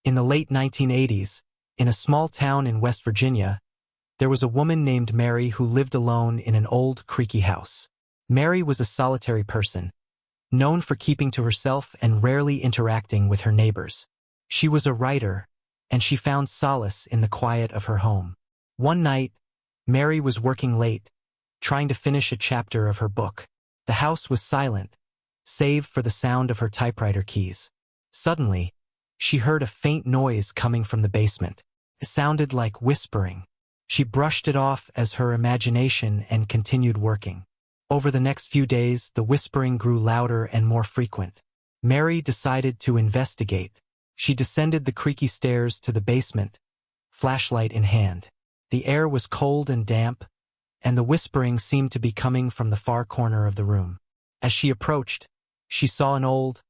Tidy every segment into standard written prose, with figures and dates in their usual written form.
In the late 1980s, in a small town in West Virginia, there was a woman named Mary who lived alone in an old, creaky house. Mary was a solitary person, known for keeping to herself and rarely interacting with her neighbors. She was a writer, and she found solace in the quiet of her home. One night, Mary was working late, trying to finish a chapter of her book. The house was silent, save for the sound of her typewriter keys. Suddenly, she heard a faint noise coming from the basement. It sounded like whispering. She brushed it off as her imagination and continued working. Over the next few days, the whispering grew louder and more frequent. Mary decided to investigate. She descended the creaky stairs to the basement, flashlight in hand. The air was cold and damp, and the whispering seemed to be coming from the far corner of the room. As she approached, she saw an old,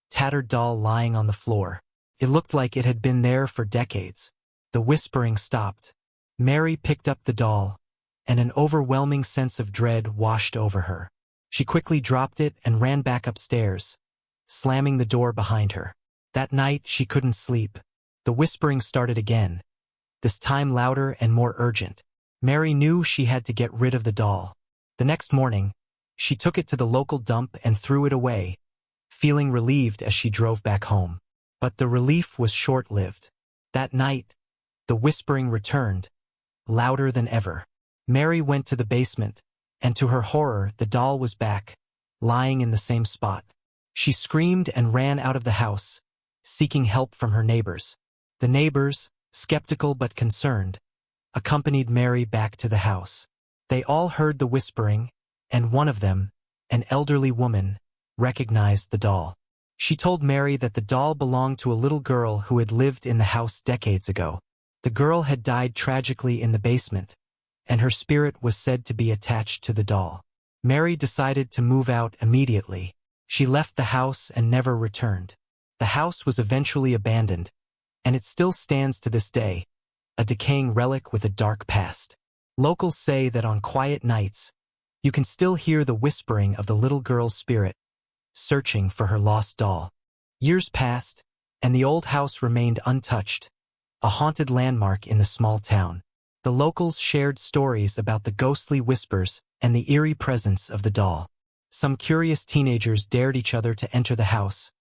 tattered doll lying on the floor. It looked like it had been there for decades. The whispering stopped. Mary picked up the doll, and an overwhelming sense of dread washed over her. She quickly dropped it and ran back upstairs, slamming the door behind her. That night, she couldn't sleep. The whispering started again, this time louder and more urgent. Mary knew she had to get rid of the doll. The next morning, she took it to the local dump and threw it away, feeling relieved as she drove back home. But the relief was short-lived. That night, the whispering returned, louder than ever. Mary went to the basement, and to her horror, the doll was back, lying in the same spot. She screamed and ran out of the house, seeking help from her neighbors. The neighbors, skeptical but concerned, accompanied Mary back to the house. They all heard the whispering, and one of them, an elderly woman, recognized the doll. She told Mary that the doll belonged to a little girl who had lived in the house decades ago. The girl had died tragically in the basement, and her spirit was said to be attached to the doll. Mary decided to move out immediately. She left the house and never returned. The house was eventually abandoned, and it still stands to this day, a decaying relic with a dark past. Locals say that on quiet nights, you can still hear the whispering of the little girl's spirit, searching for her lost doll. Years passed, and the old house remained untouched, a haunted landmark in the small town. The locals shared stories about the ghostly whispers and the eerie presence of the doll. Some curious teenagers dared each other to enter the house,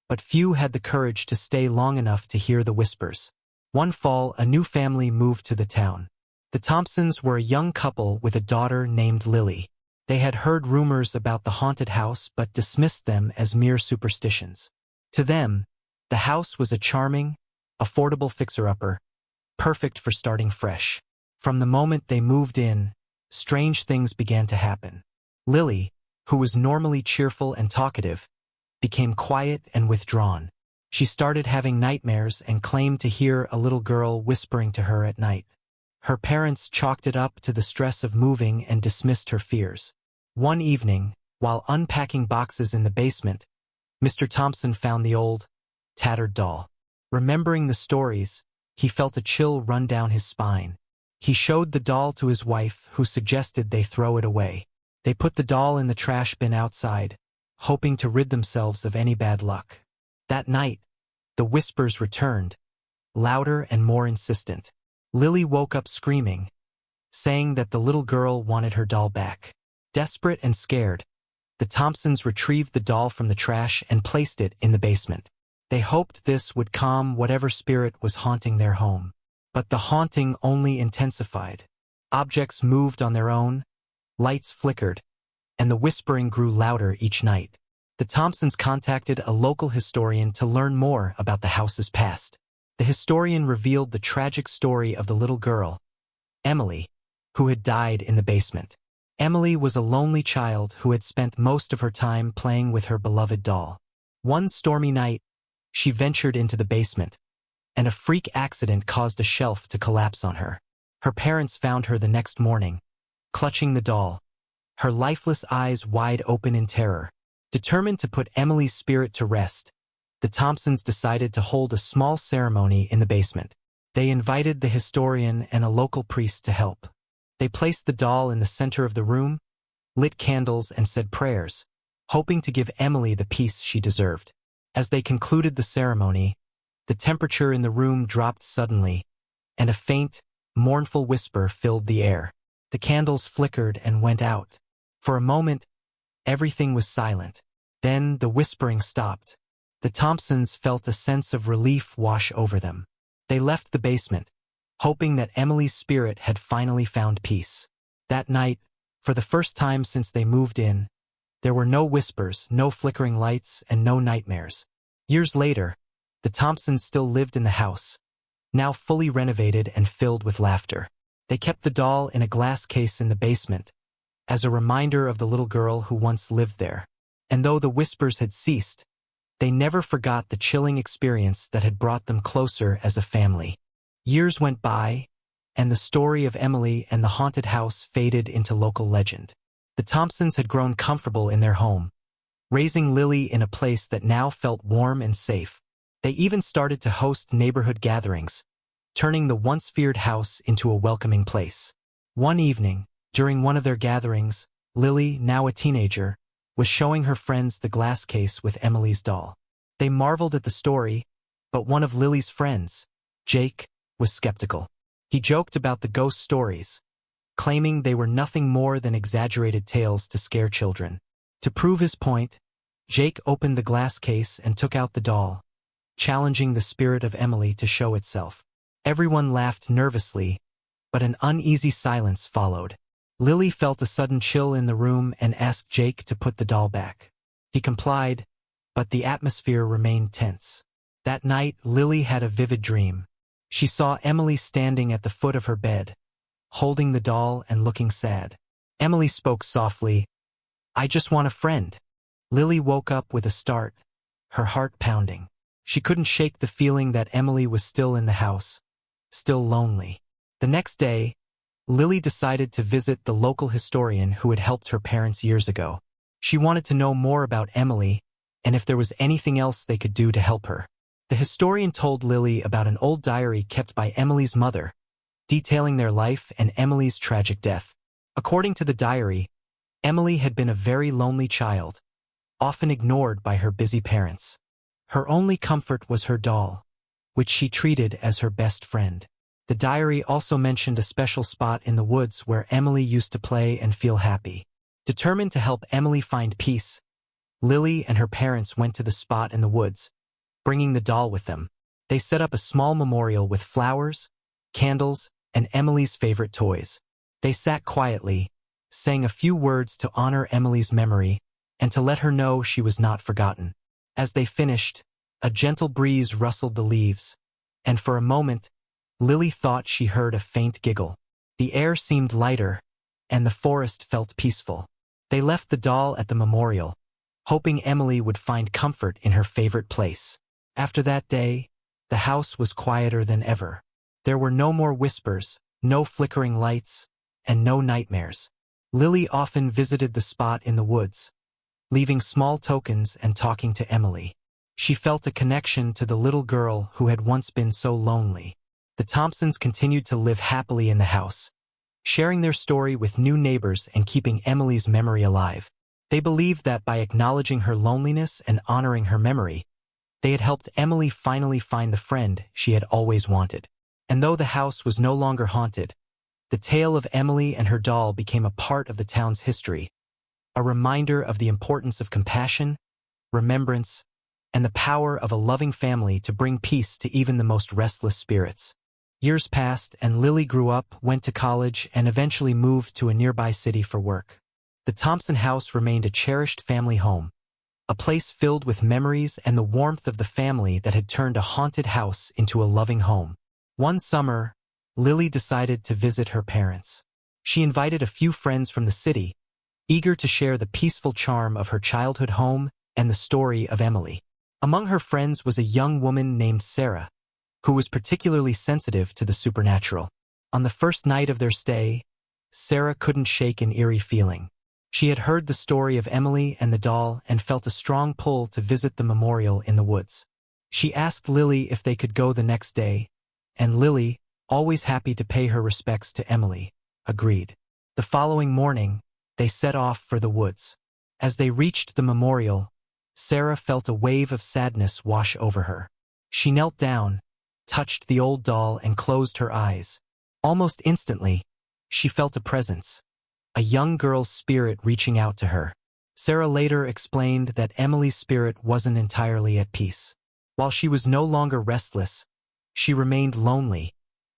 but few had the courage to stay long enough to hear the whispers. One fall, a new family moved to the town. The Thompsons were a young couple with a daughter named Lily. They had heard rumors about the haunted house but dismissed them as mere superstitions. To them, the house was a charming, affordable fixer-upper, perfect for starting fresh. From the moment they moved in, strange things began to happen. Lily, who was normally cheerful and talkative, became quiet and withdrawn. She started having nightmares and claimed to hear a little girl whispering to her at night. Her parents chalked it up to the stress of moving and dismissed her fears. One evening, while unpacking boxes in the basement, Mr. Thompson found the old, tattered doll. Remembering the stories, he felt a chill run down his spine. He showed the doll to his wife, who suggested they throw it away. They put the doll in the trash bin outside, hoping to rid themselves of any bad luck. That night, the whispers returned, louder and more insistent. Lily woke up screaming, saying that the little girl wanted her doll back. Desperate and scared, the Thompsons retrieved the doll from the trash and placed it in the basement. They hoped this would calm whatever spirit was haunting their home. But the haunting only intensified. Objects moved on their own, lights flickered, and the whispering grew louder each night. The Thompsons contacted a local historian to learn more about the house's past. The historian revealed the tragic story of the little girl, Emily, who had died in the basement. Emily was a lonely child who had spent most of her time playing with her beloved doll. One stormy night, she ventured into the basement, and a freak accident caused a shelf to collapse on her. Her parents found her the next morning, clutching the doll, her lifeless eyes wide open in terror. Determined to put Emily's spirit to rest, the Thompsons decided to hold a small ceremony in the basement. They invited the historian and a local priest to help. They placed the doll in the center of the room, lit candles, and said prayers, hoping to give Emily the peace she deserved. As they concluded the ceremony, The temperature in the room dropped suddenly, and a faint, mournful whisper filled the air. The candles flickered and went out. For a moment, everything was silent. Then the whispering stopped. The Thompsons felt a sense of relief wash over them. They left the basement, hoping that Emily's spirit had finally found peace. That night, for the first time since they moved in, there were no whispers, no flickering lights, and no nightmares. Years later, the Thompsons still lived in the house, now fully renovated and filled with laughter. They kept the doll in a glass case in the basement, as a reminder of the little girl who once lived there. And though the whispers had ceased, they never forgot the chilling experience that had brought them closer as a family. Years went by, and the story of Emily and the haunted house faded into local legend. The Thompsons had grown comfortable in their home, raising Lily in a place that now felt warm and safe. They even started to host neighborhood gatherings, turning the once feared house into a welcoming place. One evening, during one of their gatherings, Lily, now a teenager, was showing her friends the glass case with Emily's doll. They marveled at the story, but one of Lily's friends, Jake, was skeptical. He joked about the ghost stories, claiming they were nothing more than exaggerated tales to scare children. To prove his point, Jake opened the glass case and took out the doll, challenging the spirit of Emily to show itself. Everyone laughed nervously, but an uneasy silence followed. Lily felt a sudden chill in the room and asked Jake to put the doll back. He complied, but the atmosphere remained tense. That night, Lily had a vivid dream. She saw Emily standing at the foot of her bed, holding the doll and looking sad. Emily spoke softly, "I just want a friend." Lily woke up with a start, her heart pounding. She couldn't shake the feeling that Emily was still in the house, still lonely. The next day, Lily decided to visit the local historian who had helped her parents years ago. She wanted to know more about Emily and if there was anything else they could do to help her. The historian told Lily about an old diary kept by Emily's mother, detailing their life and Emily's tragic death. According to the diary, Emily had been a very lonely child, often ignored by her busy parents. Her only comfort was her doll, which she treated as her best friend. The diary also mentioned a special spot in the woods where Emily used to play and feel happy. Determined to help Emily find peace, Lily and her parents went to the spot in the woods, bringing the doll with them. They set up a small memorial with flowers, candles, and Emily's favorite toys. They sat quietly, saying a few words to honor Emily's memory and to let her know she was not forgotten. As they finished, a gentle breeze rustled the leaves, and for a moment, Lily thought she heard a faint giggle. The air seemed lighter, and the forest felt peaceful. They left the doll at the memorial, hoping Emily would find comfort in her favorite place. After that day, the house was quieter than ever. There were no more whispers, no flickering lights, and no nightmares. Lily often visited the spot in the woods, leaving small tokens and talking to Emily. She felt a connection to the little girl who had once been so lonely. The Thompsons continued to live happily in the house, sharing their story with new neighbors and keeping Emily's memory alive. They believed that by acknowledging her loneliness and honoring her memory, they had helped Emily finally find the friend she had always wanted. And though the house was no longer haunted, the tale of Emily and her doll became a part of the town's history, a reminder of the importance of compassion, remembrance, and the power of a loving family to bring peace to even the most restless spirits. Years passed and Lily grew up, went to college, and eventually moved to a nearby city for work. The Thompson house remained a cherished family home, a place filled with memories and the warmth of the family that had turned a haunted house into a loving home. One summer, Lily decided to visit her parents. She invited a few friends from the city, eager to share the peaceful charm of her childhood home and the story of Emily. Among her friends was a young woman named Sarah, who was particularly sensitive to the supernatural. On the first night of their stay, Sarah couldn't shake an eerie feeling. She had heard the story of Emily and the doll and felt a strong pull to visit the memorial in the woods. She asked Lily if they could go the next day, and Lily, always happy to pay her respects to Emily, agreed. The following morning, they set off for the woods. As they reached the memorial, Sarah felt a wave of sadness wash over her. She knelt down, touched the old doll and closed her eyes. Almost instantly, she felt a presence, a young girl's spirit reaching out to her. Sarah later explained that Emily's spirit wasn't entirely at peace. While she was no longer restless, she remained lonely,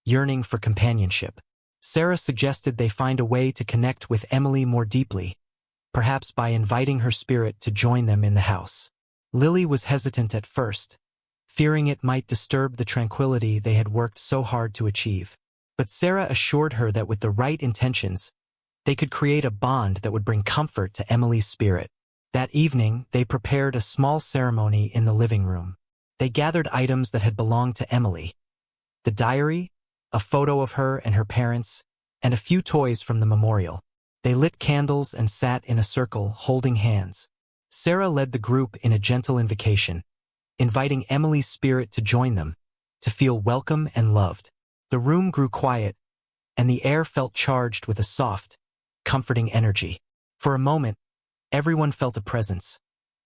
yearning for companionship. Sarah suggested they find a way to connect with Emily more deeply, perhaps by inviting her spirit to join them in the house. Lily was hesitant at first, fearing it might disturb the tranquility they had worked so hard to achieve. But Sarah assured her that with the right intentions, they could create a bond that would bring comfort to Emily's spirit. That evening, they prepared a small ceremony in the living room. They gathered items that had belonged to Emily: the diary, a photo of her and her parents, and a few toys from the memorial. They lit candles and sat in a circle, holding hands. Sarah led the group in a gentle invocation, inviting Emily's spirit to join them, to feel welcome and loved. The room grew quiet, and the air felt charged with a soft, comforting energy. For a moment, everyone felt a presence,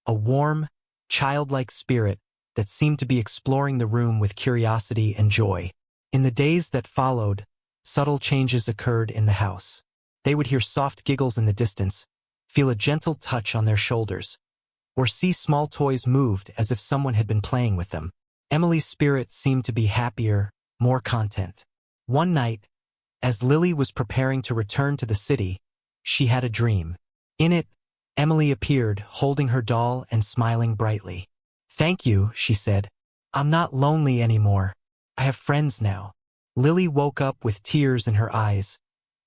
a warm, childlike spirit that seemed to be exploring the room with curiosity and joy. In the days that followed, subtle changes occurred in the house. They would hear soft giggles in the distance, feel a gentle touch on their shoulders, or see small toys moved as if someone had been playing with them. Emily's spirit seemed to be happier, more content. One night, as Lily was preparing to return to the city, she had a dream. In it, Emily appeared, holding her doll and smiling brightly. "Thank you," she said. "I'm not lonely anymore. I have friends now." Lily woke up with tears in her eyes,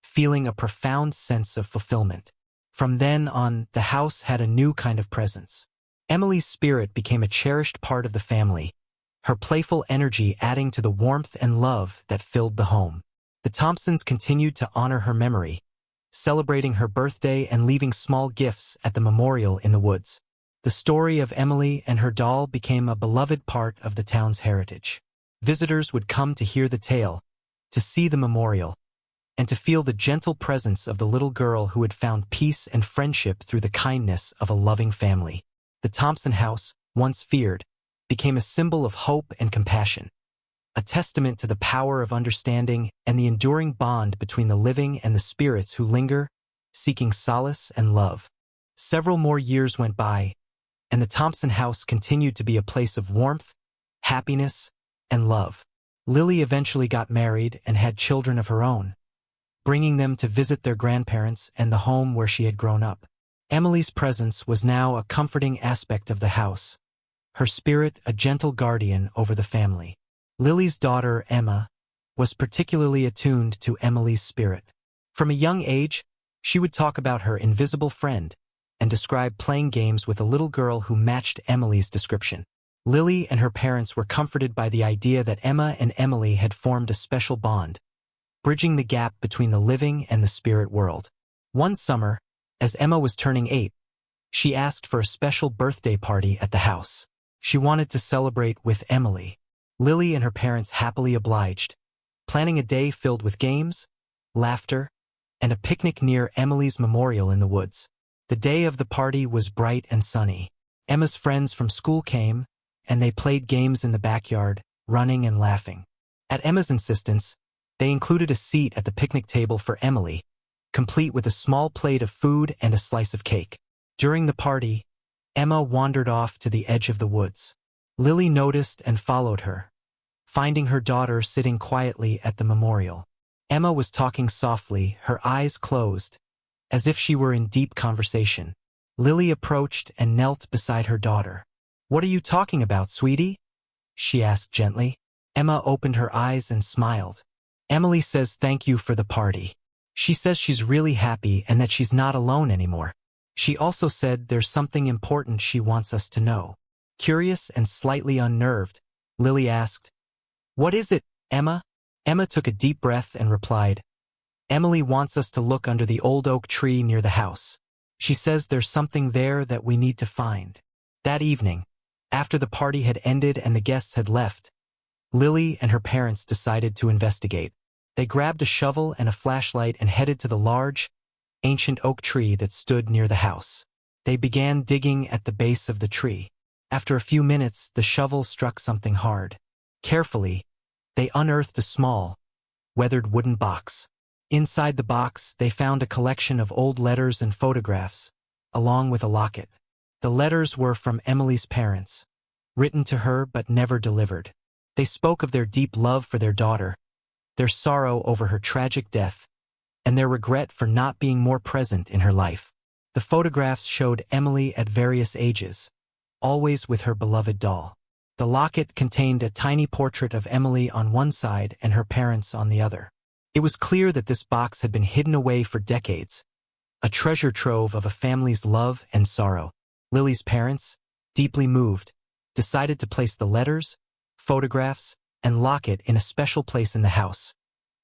feeling a profound sense of fulfillment. From then on, the house had a new kind of presence. Emily's spirit became a cherished part of the family, her playful energy adding to the warmth and love that filled the home. The Thompsons continued to honor her memory, celebrating her birthday and leaving small gifts at the memorial in the woods. The story of Emily and her doll became a beloved part of the town's heritage. Visitors would come to hear the tale, to see the memorial, and to feel the gentle presence of the little girl who had found peace and friendship through the kindness of a loving family. The Thompson house, once feared, became a symbol of hope and compassion, a testament to the power of understanding and the enduring bond between the living and the spirits who linger, seeking solace and love. Several more years went by, and the Thompson house continued to be a place of warmth, happiness, and love. Lily eventually got married and had children of her own, bringing them to visit their grandparents and the home where she had grown up. Emily's presence was now a comforting aspect of the house, her spirit a gentle guardian over the family. Lily's daughter, Emma, was particularly attuned to Emily's spirit. From a young age, she would talk about her invisible friend and describe playing games with a little girl who matched Emily's description. Lily and her parents were comforted by the idea that Emma and Emily had formed a special bond, bridging the gap between the living and the spirit world. One summer, as Emma was turning 8, she asked for a special birthday party at the house. She wanted to celebrate with Emily. Lily and her parents happily obliged, planning a day filled with games, laughter, and a picnic near Emily's memorial in the woods. The day of the party was bright and sunny. Emma's friends from school came, and they played games in the backyard, running and laughing. At Emma's insistence, they included a seat at the picnic table for Emily, complete with a small plate of food and a slice of cake. During the party, Emma wandered off to the edge of the woods. Lily noticed and followed her, finding her daughter sitting quietly at the memorial. Emma was talking softly, her eyes closed, as if she were in deep conversation. Lily approached and knelt beside her daughter. "What are you talking about, sweetie?" she asked gently. Emma opened her eyes and smiled. "Emily says thank you for the party. She says she's really happy and that she's not alone anymore. She also said there's something important she wants us to know." Curious and slightly unnerved, Lily asked, "What is it, Emma?" Emma took a deep breath and replied, "Emily wants us to look under the old oak tree near the house. She says there's something there that we need to find." That evening, after the party had ended and the guests had left, Lily and her parents decided to investigate. They grabbed a shovel and a flashlight and headed to the large, ancient oak tree that stood near the house. They began digging at the base of the tree. After a few minutes, the shovel struck something hard. Carefully, they unearthed a small, weathered wooden box. Inside the box, they found a collection of old letters and photographs, along with a locket. The letters were from Emily's parents, written to her but never delivered. They spoke of their deep love for their daughter, their sorrow over her tragic death, and their regret for not being more present in her life. The photographs showed Emily at various ages, always with her beloved doll. The locket contained a tiny portrait of Emily on one side and her parents on the other. It was clear that this box had been hidden away for decades, a treasure trove of a family's love and sorrow. Lily's parents, deeply moved, decided to place the letters, photographs, and locket in a special place in the house,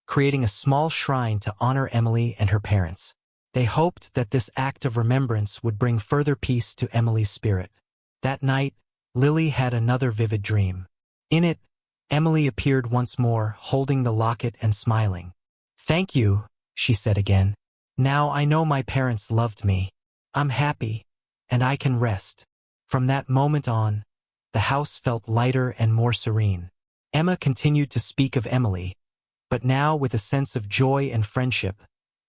creating a small shrine to honor Emily and her parents. They hoped that this act of remembrance would bring further peace to Emily's spirit. That night, Lily had another vivid dream. In it, Emily appeared once more, holding the locket and smiling. "Thank you," she said again. "Now I know my parents loved me. I'm happy, and I can rest." From that moment on, the house felt lighter and more serene. Emma continued to speak of Emily, but now with a sense of joy and friendship,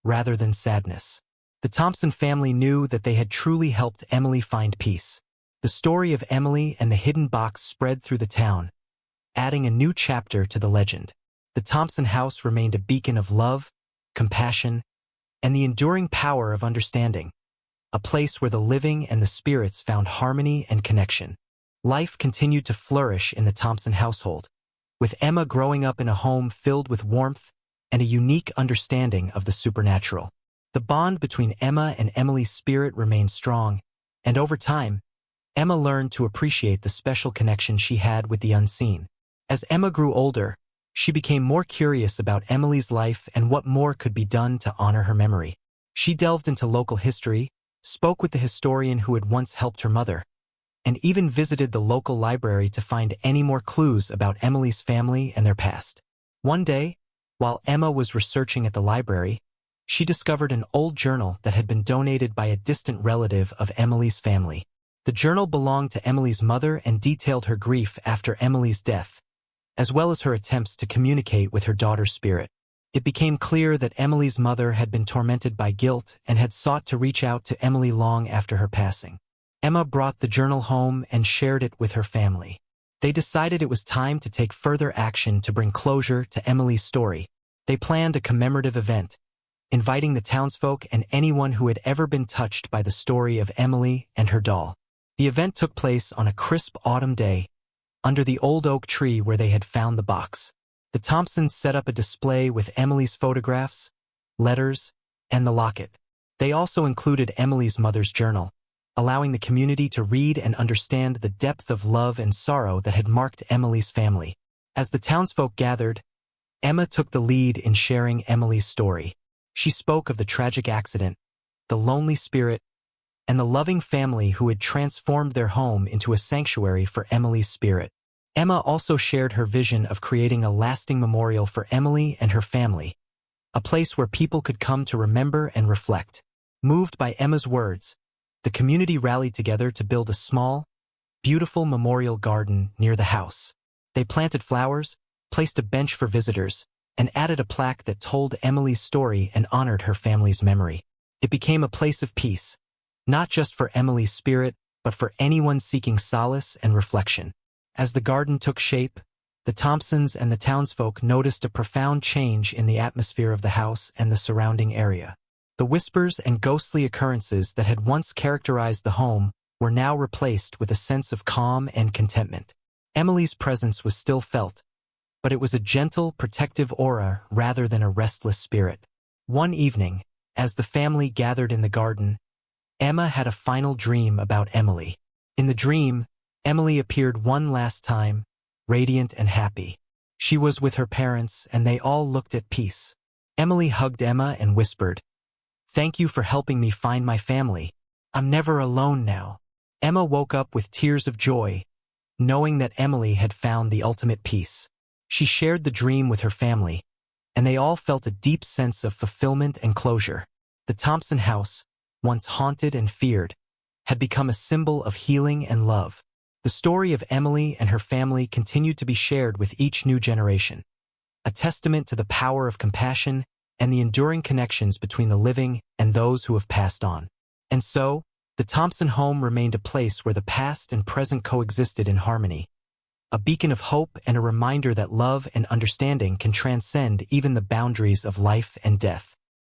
rather than sadness. The Thompson family knew that they had truly helped Emily find peace. The story of Emily and the hidden box spread through the town, adding a new chapter to the legend. The Thompson house remained a beacon of love, compassion, and the enduring power of understanding, a place where the living and the spirits found harmony and connection. Life continued to flourish in the Thompson household, with Emma growing up in a home filled with warmth and a unique understanding of the supernatural. The bond between Emma and Emily's spirit remained strong, and over time, Emma learned to appreciate the special connection she had with the unseen. As Emma grew older, she became more curious about Emily's life and what more could be done to honor her memory. She delved into local history, spoke with the historian who had once helped her mother, and even visited the local library to find any more clues about Emily's family and their past. One day, while Emma was researching at the library, she discovered an old journal that had been donated by a distant relative of Emily's family. The journal belonged to Emily's mother and detailed her grief after Emily's death, as well as her attempts to communicate with her daughter's spirit. It became clear that Emily's mother had been tormented by guilt and had sought to reach out to Emily long after her passing. Emma brought the journal home and shared it with her family. They decided it was time to take further action to bring closure to Emily's story. They planned a commemorative event, inviting the townsfolk and anyone who had ever been touched by the story of Emily and her doll. The event took place on a crisp autumn day, under the old oak tree where they had found the box. The Thompsons set up a display with Emily's photographs, letters, and the locket. They also included Emily's mother's journal, allowing the community to read and understand the depth of love and sorrow that had marked Emily's family. As the townsfolk gathered, Emma took the lead in sharing Emily's story. She spoke of the tragic accident, the lonely spirit, and the loving family who had transformed their home into a sanctuary for Emily's spirit. Emma also shared her vision of creating a lasting memorial for Emily and her family, a place where people could come to remember and reflect. Moved by Emma's words, the community rallied together to build a small, beautiful memorial garden near the house. They planted flowers, placed a bench for visitors, and added a plaque that told Emily's story and honored her family's memory. It became a place of peace, not just for Emily's spirit, but for anyone seeking solace and reflection. As the garden took shape, the Thompsons and the townsfolk noticed a profound change in the atmosphere of the house and the surrounding area. The whispers and ghostly occurrences that had once characterized the home were now replaced with a sense of calm and contentment. Emily's presence was still felt, but it was a gentle, protective aura rather than a restless spirit. One evening, as the family gathered in the garden, Emma had a final dream about Emily. In the dream, Emily appeared one last time, radiant and happy. She was with her parents, and they all looked at peace. Emily hugged Emma and whispered, "Thank you for helping me find my family. I'm never alone now." Emma woke up with tears of joy, knowing that Emily had found the ultimate peace. She shared the dream with her family, and they all felt a deep sense of fulfillment and closure. The Thompson house, once haunted and feared, had become a symbol of healing and love. The story of Emily and her family continued to be shared with each new generation, a testament to the power of compassion and the enduring connections between the living and those who have passed on. And so, the Thompson home remained a place where the past and present coexisted in harmony, a beacon of hope and a reminder that love and understanding can transcend even the boundaries of life and death.